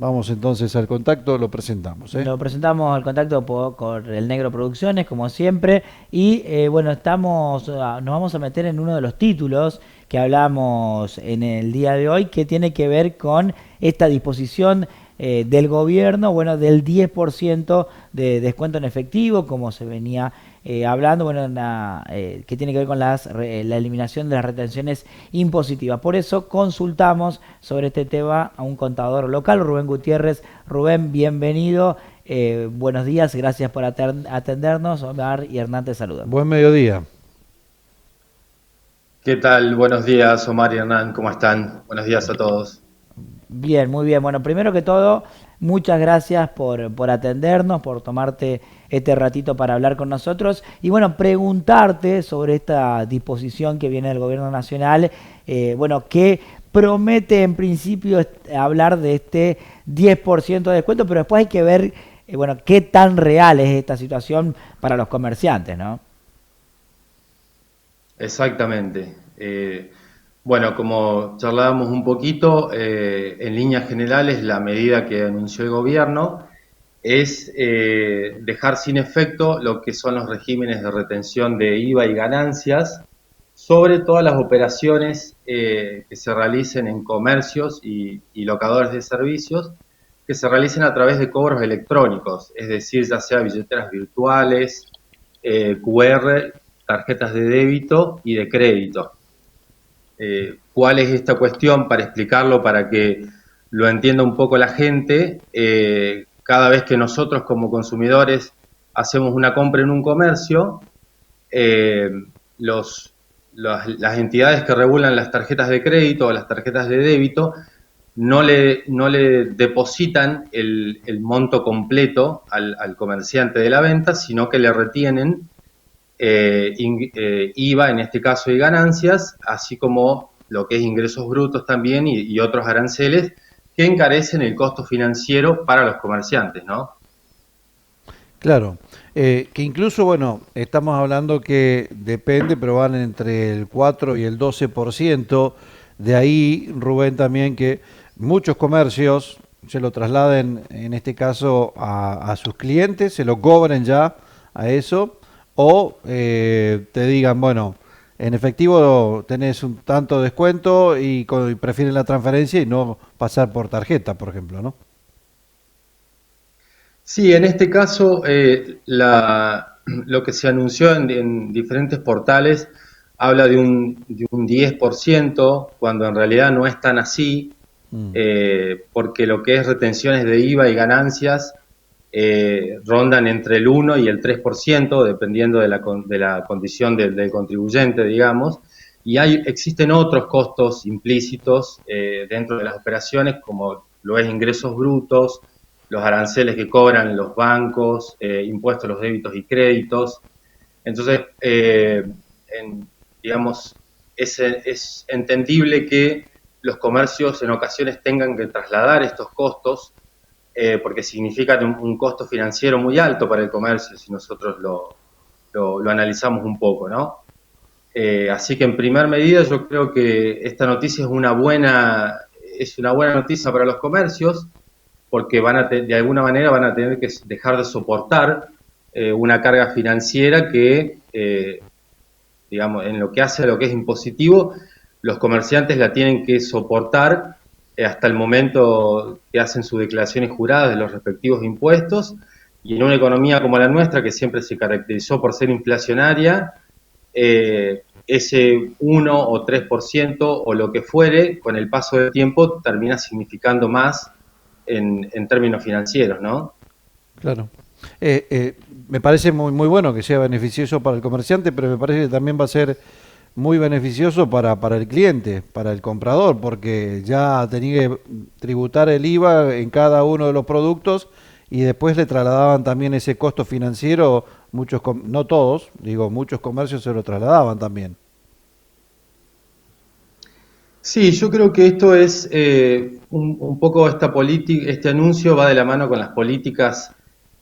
Vamos entonces al contacto, lo presentamos, ¿eh? Lo presentamos al contacto con el Negro Producciones, como siempre. Y bueno, nos vamos a meter en uno de los títulos que hablamos en el día de hoy, que tiene que ver con esta disposición del gobierno, bueno, del 10% de descuento en efectivo, como se venía hablando, bueno, que tiene que ver con la eliminación de las retenciones impositivas. Por eso consultamos sobre este tema a un contador local, Rubén Gutiérrez. Rubén, bienvenido. Buenos días, gracias por atendernos. Omar y Hernán te saludan. Buen mediodía. ¿Qué tal? Buenos días, Omar y Hernán, ¿cómo están? Buenos días a todos. Bien, muy bien. Bueno, primero que todo, muchas gracias por atendernos, por tomarte este ratito para hablar con nosotros. Y bueno, preguntarte sobre esta disposición que viene del Gobierno Nacional, bueno, que promete en principio hablar de este 10% de descuento, pero después hay que ver, bueno, qué tan real es esta situación para los comerciantes, ¿no? Exactamente. Bueno, como charlábamos un poquito, en líneas generales la medida que anunció el gobierno es dejar sin efecto lo que son los regímenes de retención de IVA y ganancias sobre todas las operaciones que se realicen en comercios y locadores de servicios que se realicen a través de cobros electrónicos, es decir, ya sea billeteras virtuales, QR, tarjetas de débito y de crédito. ¿Cuál es esta cuestión? Para explicarlo, para que lo entienda un poco la gente, cada vez que nosotros como consumidores hacemos una compra en un comercio, eh, las entidades que regulan las tarjetas de crédito o las tarjetas de débito no le depositan el monto completo al comerciante de la venta, sino que le retienen IVA, en este caso, y ganancias, así como lo que es ingresos brutos también y otros aranceles que encarecen el costo financiero para los comerciantes, ¿no? Claro, que incluso, bueno, estamos hablando que depende, pero van entre el 4 y el 12%. De ahí, Rubén, también que muchos comercios se lo trasladen, en este caso, a sus clientes, se lo cobren ya a eso, o te digan, bueno, en efectivo tenés un tanto de descuento y prefieren la transferencia y no pasar por tarjeta, por ejemplo, ¿no? Sí, en este caso, lo que se anunció en diferentes portales habla de un 10%, cuando en realidad no es tan así, Mm, porque lo que es retenciones de IVA y ganancias rondan entre el 1 y el 3%, dependiendo de la condición del contribuyente, digamos, y existen otros costos implícitos dentro de las operaciones, como lo es ingresos brutos, los aranceles que cobran los bancos, impuestos a los débitos y créditos. Entonces, digamos, es entendible que los comercios en ocasiones tengan que trasladar estos costos porque significan un costo financiero muy alto para el comercio si nosotros lo analizamos un poco, ¿no? Así que en primer medida yo creo que esta noticia es una buena noticia para los comercios porque de alguna manera van a tener que dejar de soportar una carga financiera que, digamos, en lo que hace a lo que es impositivo, los comerciantes la tienen que soportar hasta el momento que hacen sus declaraciones juradas de los respectivos impuestos, y en una economía como la nuestra, que siempre se caracterizó por ser inflacionaria, ese 1 o 3% o lo que fuere, con el paso del tiempo termina significando más en términos financieros, ¿no? claro. Me parece muy bueno que sea beneficioso para el comerciante, pero me parece que también va a ser muy beneficioso para el cliente, para el comprador, porque ya tenía que tributar el IVA en cada uno de los productos y después le trasladaban también ese costo financiero, no todos, digo, muchos comercios se lo trasladaban también. Sí, yo creo que esto es un poco esta política, este anuncio va de la mano con las políticas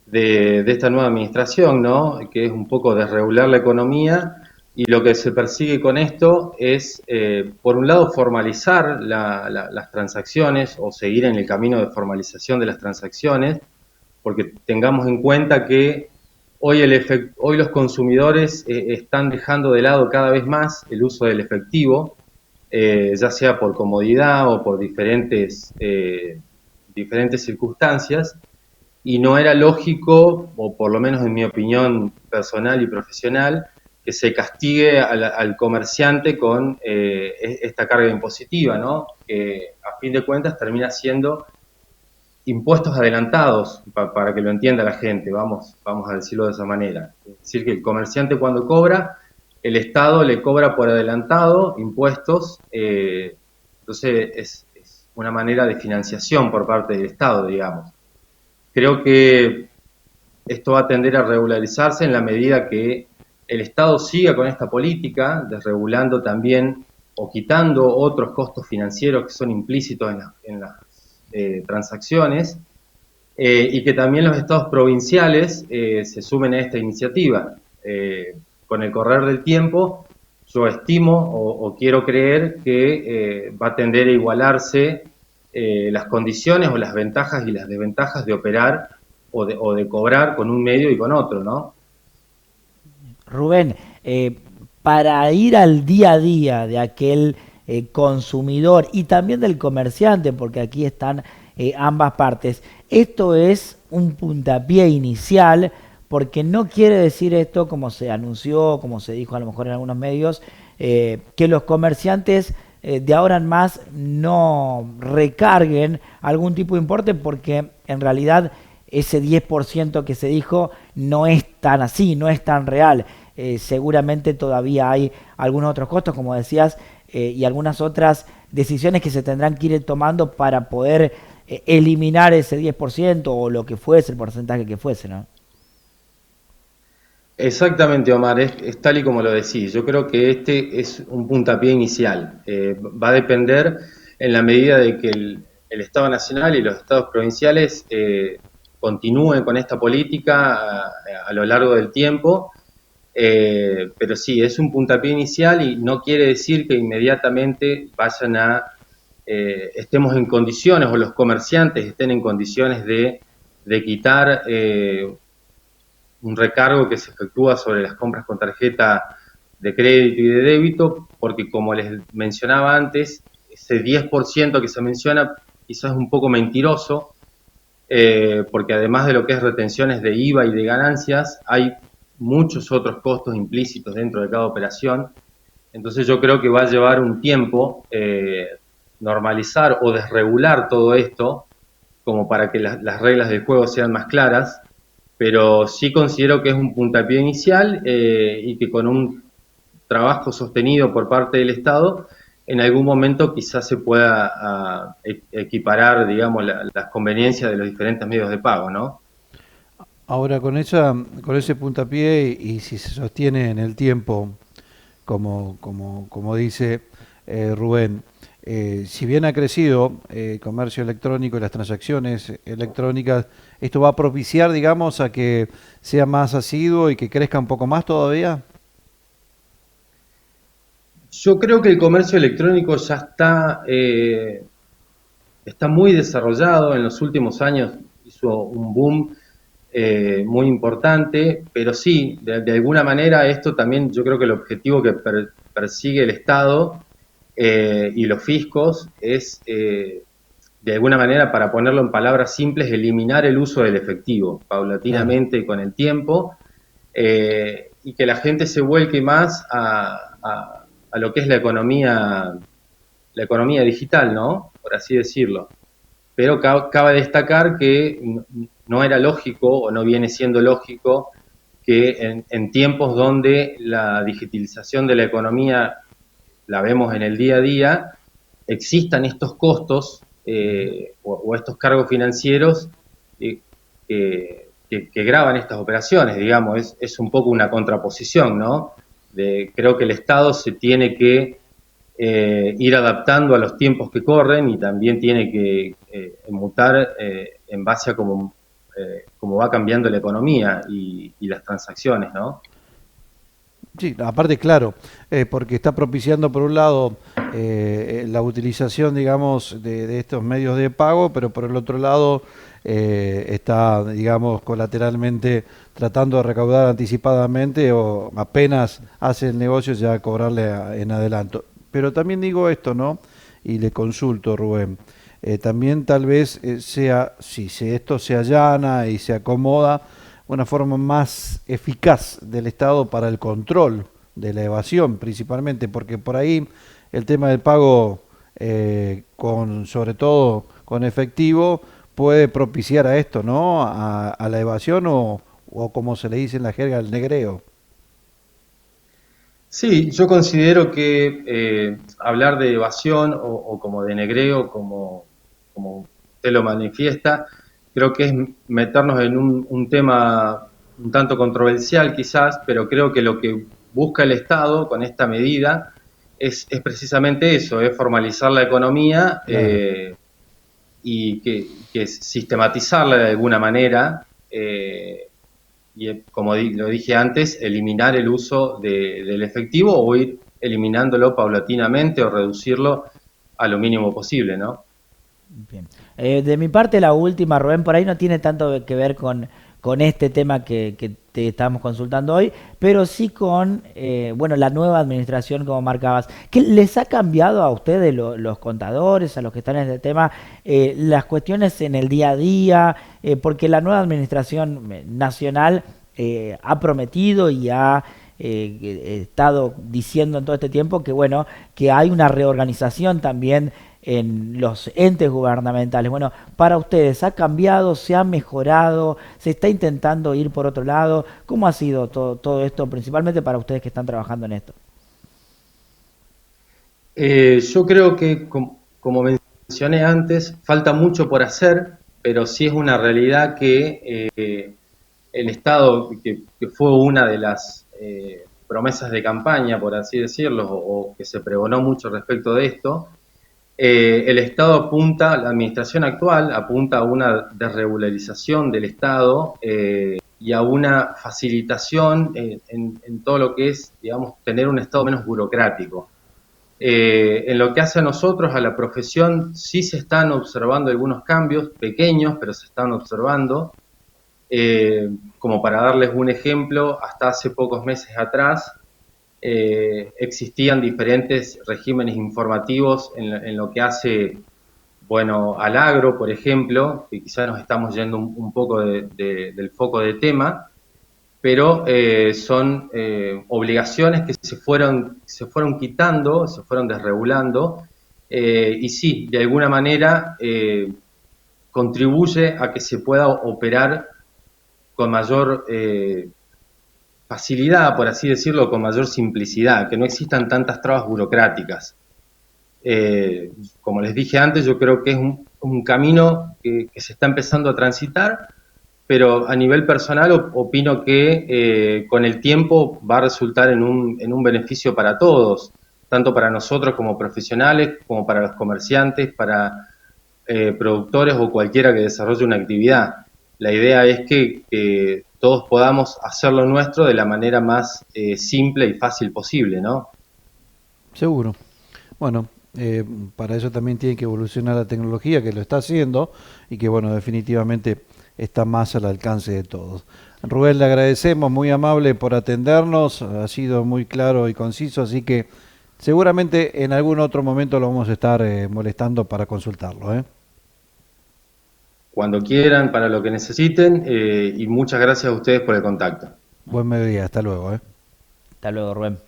de esta nueva administración, ¿no? Que es un poco desregular la economía y lo que se persigue con esto es, por un lado, formalizar las transacciones o seguir en el camino de formalización de las transacciones, porque tengamos en cuenta que hoy los consumidores están dejando de lado cada vez más el uso del efectivo, ya sea por comodidad o por diferentes circunstancias, y no era lógico, o por lo menos en mi opinión personal y profesional, que se castigue al comerciante con esta carga impositiva, ¿no? Que a fin de cuentas termina siendo impuestos adelantados, para que lo entienda la gente, vamos a decirlo de esa manera. Es decir, que el comerciante cuando cobra, el Estado le cobra por adelantado impuestos, entonces es una manera de financiación por parte del Estado, digamos. Creo que esto va a tender a regularizarse en la medida que el Estado siga con esta política, desregulando también o quitando otros costos financieros que son implícitos en las transacciones, y que también los estados provinciales se sumen a esta iniciativa. Con el correr del tiempo, yo estimo o quiero creer que va a tender a igualarse las condiciones o las ventajas y las desventajas de operar o de cobrar con un medio y con otro, ¿no? Rubén, para ir al día a día de aquel consumidor y también del comerciante, porque aquí están ambas partes, esto es un puntapié inicial, porque no quiere decir esto, como se anunció, como se dijo a lo mejor en algunos medios, que los comerciantes de ahora en más no recarguen algún tipo de importe, porque en realidad ese 10% que se dijo no es tan así, no es tan real. Seguramente todavía hay algunos otros costos, como decías, y algunas otras decisiones que se tendrán que ir tomando para poder eliminar ese 10% o lo que fuese, el porcentaje que fuese, ¿no? Exactamente, Omar, es tal y como lo decís. Yo creo que este es un puntapié inicial. Va a depender en la medida de que el Estado Nacional y los estados provinciales continúen con esta política a lo largo del tiempo. Pero sí, es un puntapié inicial y no quiere decir que inmediatamente vayan estemos en condiciones o los comerciantes estén en condiciones de quitar un recargo que se efectúa sobre las compras con tarjeta de crédito y de débito, porque como les mencionaba antes, ese 10% que se menciona quizás es un poco mentiroso, porque además de lo que es retenciones de IVA y de ganancias, hay muchos otros costos implícitos dentro de cada operación. Entonces yo creo que va a llevar un tiempo normalizar o desregular todo esto, como para que las reglas del juego sean más claras, pero sí considero que es un puntapié inicial y que con un trabajo sostenido por parte del Estado, en algún momento quizás se pueda equiparar, digamos, las conveniencias de los diferentes medios de pago, ¿no? Ahora, con ese puntapié y si se sostiene en el tiempo, como dice Rubén, si bien ha crecido el comercio electrónico y las transacciones electrónicas, ¿esto va a propiciar, digamos, a que sea más asiduo y que crezca un poco más todavía? Yo creo que el comercio electrónico ya está muy desarrollado. En los últimos años hizo un boom muy importante, pero sí, de alguna manera esto también yo creo que el objetivo que persigue el Estado y los fiscos es, de alguna manera, para ponerlo en palabras simples, eliminar el uso del efectivo Claro. paulatinamente y con el tiempo, y que la gente se vuelque más a lo que es la economía digital, ¿no? Por así decirlo. Pero cabe destacar que no era lógico o no viene siendo lógico que en tiempos donde la digitalización de la economía la vemos en el día a día, existan estos costos o estos cargos financieros eh, que graban estas operaciones, digamos, es un poco una contraposición, ¿no? Creo que el Estado se tiene que ir adaptando a los tiempos que corren y también tiene que mutar en base a cómo va cambiando la economía y las transacciones, ¿no? Sí, aparte, claro, porque está propiciando por un lado la utilización, digamos, de estos medios de pago, pero por el otro lado está, digamos, colateralmente tratando de recaudar anticipadamente o apenas hace el negocio ya cobrarle en adelanto. Pero también digo esto, ¿no? Y le consulto, Rubén. También tal vez sea, si esto se allana y se acomoda, una forma más eficaz del Estado para el control de la evasión, principalmente, porque por ahí el tema del pago, sobre todo con efectivo, puede propiciar a esto, ¿no? A la evasión o como se le dice en la jerga, el negreo. Sí, yo considero que hablar de evasión o como de negreo, como usted lo manifiesta, creo que es meternos en un tema un tanto controversial quizás, pero creo que lo que busca el Estado con esta medida es precisamente eso, es formalizar la economía Claro. y que sistematizarla de alguna manera. Y como lo dije antes, eliminar el uso del efectivo o ir eliminándolo paulatinamente o reducirlo a lo mínimo posible, ¿no? Bien. De mi parte, la última, Rubén, por ahí no tiene tanto que ver con este tema que te estamos consultando hoy, pero sí con, bueno, la nueva administración, como marcabas. ¿Qué les ha cambiado a ustedes, los contadores, a los que están en este tema, las cuestiones en el día a día? Porque la nueva administración nacional ha prometido y ha estado diciendo en todo este tiempo que, bueno, que hay una reorganización también en los entes gubernamentales. Bueno, para ustedes, ¿ha cambiado, se ha mejorado, se está intentando ir por otro lado? ¿Cómo ha sido todo esto, principalmente para ustedes que están trabajando en esto? Yo creo que, como mencioné antes, falta mucho por hacer, pero sí es una realidad que el Estado, que fue una de las promesas de campaña, por así decirlo, o que se pregonó mucho respecto de esto, el Estado apunta, la administración actual apunta a una desregularización del Estado y a una facilitación en todo lo que es, digamos, tener un Estado menos burocrático. En lo que hace a nosotros, a la profesión, sí se están observando algunos cambios, pequeños, pero se están observando. Como para darles un ejemplo, hasta hace pocos meses atrás existían diferentes regímenes informativos en lo que hace, bueno, al agro, por ejemplo, que quizás nos estamos yendo un poco del foco de tema, pero son obligaciones que se fueron quitando, se fueron desregulando, y sí, de alguna manera contribuye a que se pueda operar con mayor facilidad, por así decirlo, con mayor simplicidad, que no existan tantas trabas burocráticas. Como les dije antes, yo creo que es un camino que se está empezando a transitar, pero a nivel personal opino que con el tiempo va a resultar en un beneficio para todos, tanto para nosotros como profesionales, como para los comerciantes, para productores o cualquiera que desarrolle una actividad. La idea es que todos podamos hacer lo nuestro de la manera más simple y fácil posible, ¿no? Seguro. Bueno, para eso también tiene que evolucionar la tecnología, que lo está haciendo y que, bueno, definitivamente está más al alcance de todos. Rubén, le agradecemos, muy amable por atendernos, ha sido muy claro y conciso, así que seguramente en algún otro momento lo vamos a estar molestando para consultarlo, ¿eh? Cuando quieran, para lo que necesiten, y muchas gracias a ustedes por el contacto. Buen mediodía, hasta luego, ¿eh? Hasta luego, Rubén.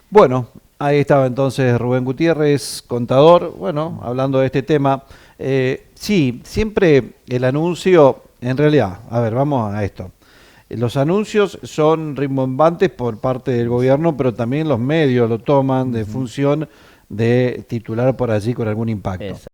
Bueno, ahí estaba entonces Rubén Gutiérrez, contador, bueno, hablando de este tema. Sí, siempre el anuncio, en realidad, a ver, vamos a esto. Los anuncios son rimbombantes por parte del gobierno, pero también los medios lo toman de función de titular por allí con algún impacto.